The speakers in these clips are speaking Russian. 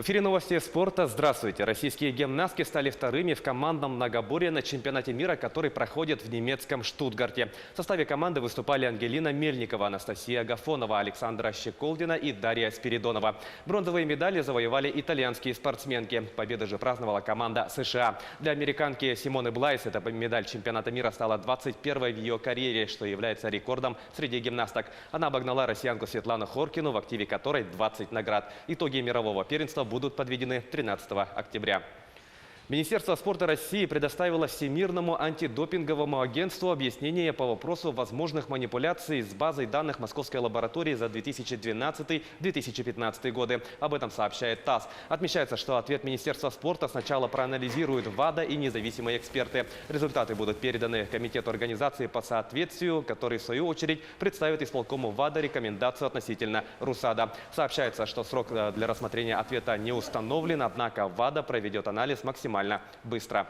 В эфире новости спорта. Здравствуйте. Российские гимнастки стали вторыми в командном многоборье на чемпионате мира, который проходит в немецком Штутгарте. В составе команды выступали Ангелина Мельникова, Анастасия Агафонова, Александра Щеколдина и Дарья Спиридонова. Бронзовые медали завоевали итальянские спортсменки. Победы же праздновала команда США. Для американки Симоны Блайс эта медаль чемпионата мира стала 21-й в ее карьере, что является рекордом среди гимнасток. Она обогнала россиянку Светлану Хоркину, в активе которой 20 наград. Итоги мирового первенства будут подведены 13 октября. Министерство спорта России предоставило Всемирному антидопинговому агентству объяснение по вопросу возможных манипуляций с базой данных Московской лаборатории за 2012-2015 годы. Об этом сообщает ТАСС. Отмечается, что ответ Министерства спорта сначала проанализируют ВАДА и независимые эксперты. Результаты будут переданы Комитету организации по соответствию, который в свою очередь представит исполкому ВАДА рекомендацию относительно РУСАДА. Сообщается, что срок для рассмотрения ответа не установлен, однако ВАДА проведет анализ максимально быстро.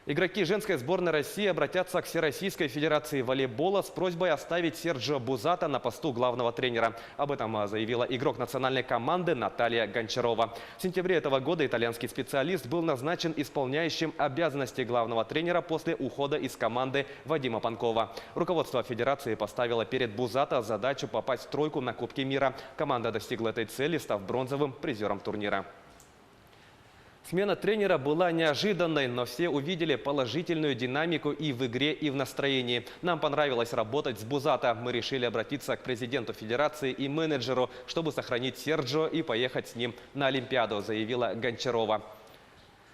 Игроки женской сборной России обратятся к Всероссийской Федерации волейбола с просьбой оставить Серджио Бузата на посту главного тренера. Об этом заявила игрок национальной команды Наталья Гончарова. В сентябре этого года итальянский специалист был назначен исполняющим обязанности главного тренера после ухода из команды Вадима Панкова. Руководство Федерации поставило перед Бузата задачу попасть в тройку на Кубке мира. Команда достигла этой цели, став бронзовым призером турнира. Смена тренера была неожиданной, но все увидели положительную динамику и в игре, и в настроении. Нам понравилось работать с Бузата. Мы решили обратиться к президенту Федерации и менеджеру, чтобы сохранить Серджио и поехать с ним на Олимпиаду, заявила Гончарова.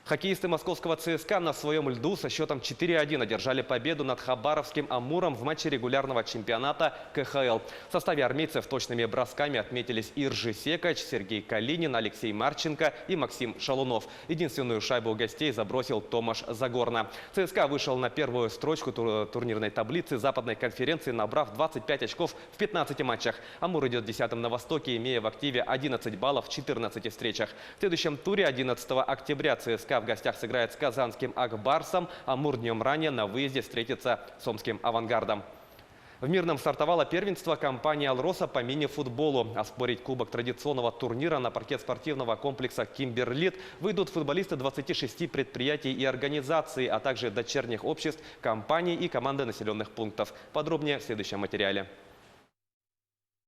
Хоккеисты московского ЦСКА на своем льду со счетом 4-1 одержали победу над хабаровским «Амуром» в матче регулярного чемпионата КХЛ. В составе армейцев точными бросками отметились Иржи Секач, Сергей Калинин, Алексей Марченко и Максим Шалунов. Единственную шайбу у гостей забросил Томаш Загорна. ЦСКА вышел на первую строчку турнирной таблицы западной конференции, набрав 25 очков в 15 матчах. «Амур» идет 10-м на Востоке, имея в активе 11 баллов в 14 встречах. В следующем туре 11 октября ЦСКА в гостях сыграет с казанским «Акбарсом», а «Амур» днем ранее на выезде встретится с омским «Авангардом». В Мирном стартовало первенство компании «Алроса» по мини-футболу. Оспорить кубок традиционного турнира на паркет спортивного комплекса «Кимберлит» выйдут футболисты 26 предприятий и организаций, а также дочерних обществ, компаний и команды населенных пунктов. Подробнее в следующем материале.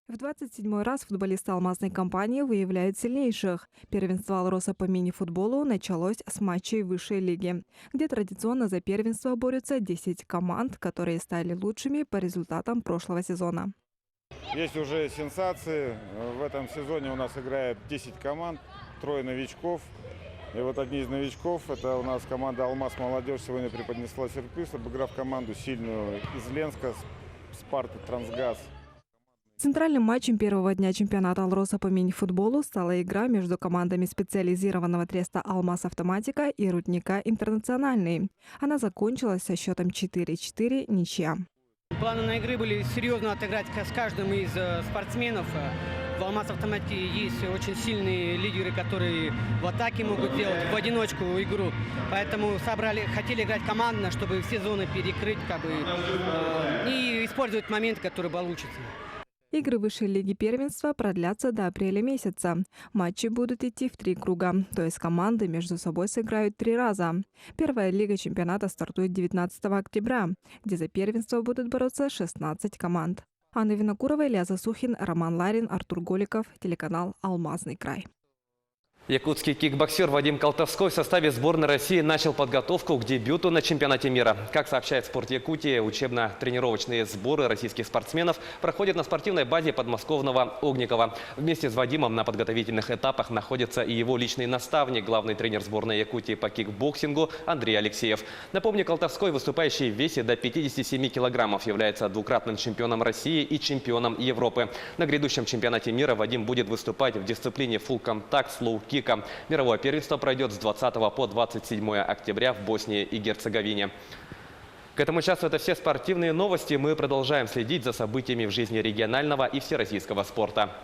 В 27-й раз футболисты алмазной компании выявляют сильнейших. Первенство «Алроса» по мини-футболу началось с матчей высшей лиги, где традиционно за первенство борются 10 команд, которые стали лучшими по результатам прошлого сезона. Есть уже сенсации. В этом сезоне у нас играет 10 команд, 3 новичков. И вот одни из новичков, это у нас команда «Алмаз Молодежь», сегодня преподнесла сюрприз, обыграв команду сильную из Ленска, «Спарта Трансгаз». Центральным матчем первого дня чемпионата «Алроса» по мини-футболу стала игра между командами специализированного треста «Алмаз Автоматика» и «Рудника Интернациональный». Она закончилась со счетом 4-4, ничья. Планы на игры были серьезно отыграть с каждым из спортсменов. В «Алмаз Автоматике» есть очень сильные лидеры, которые в атаке могут делать в одиночку игру. Поэтому хотели играть командно, чтобы все зоны перекрыть и использовать моменты, которые получатся. Игры высшей лиги первенства продлятся до апреля месяца. Матчи будут идти в 3 круга, то есть команды между собой сыграют 3 раза. Первая лига чемпионата стартует 19 октября, где за первенство будут бороться 16 команд. Анна Винокурова, Илья Засухин, Роман Ларин, Артур Голиков, телеканал «Алмазный край». Якутский кикбоксер Вадим Колтовской в составе сборной России начал подготовку к дебюту на чемпионате мира. Как сообщает «Спорт Якутии», учебно-тренировочные сборы российских спортсменов проходят на спортивной базе подмосковного Огникова. Вместе с Вадимом на подготовительных этапах находится и его личный наставник, главный тренер сборной Якутии по кикбоксингу Андрей Алексеев. Напомню, Колтовской, выступающий в весе до 57 килограммов, является двукратным чемпионом России и чемпионом Европы. На грядущем чемпионате мира Вадим будет выступать в дисциплине фулл-контакт, слоу-кик. Мировое первенство пройдет с 20 по 27 октября в Боснии и Герцеговине. К этому часу это все спортивные новости. Мы продолжаем следить за событиями в жизни регионального и всероссийского спорта.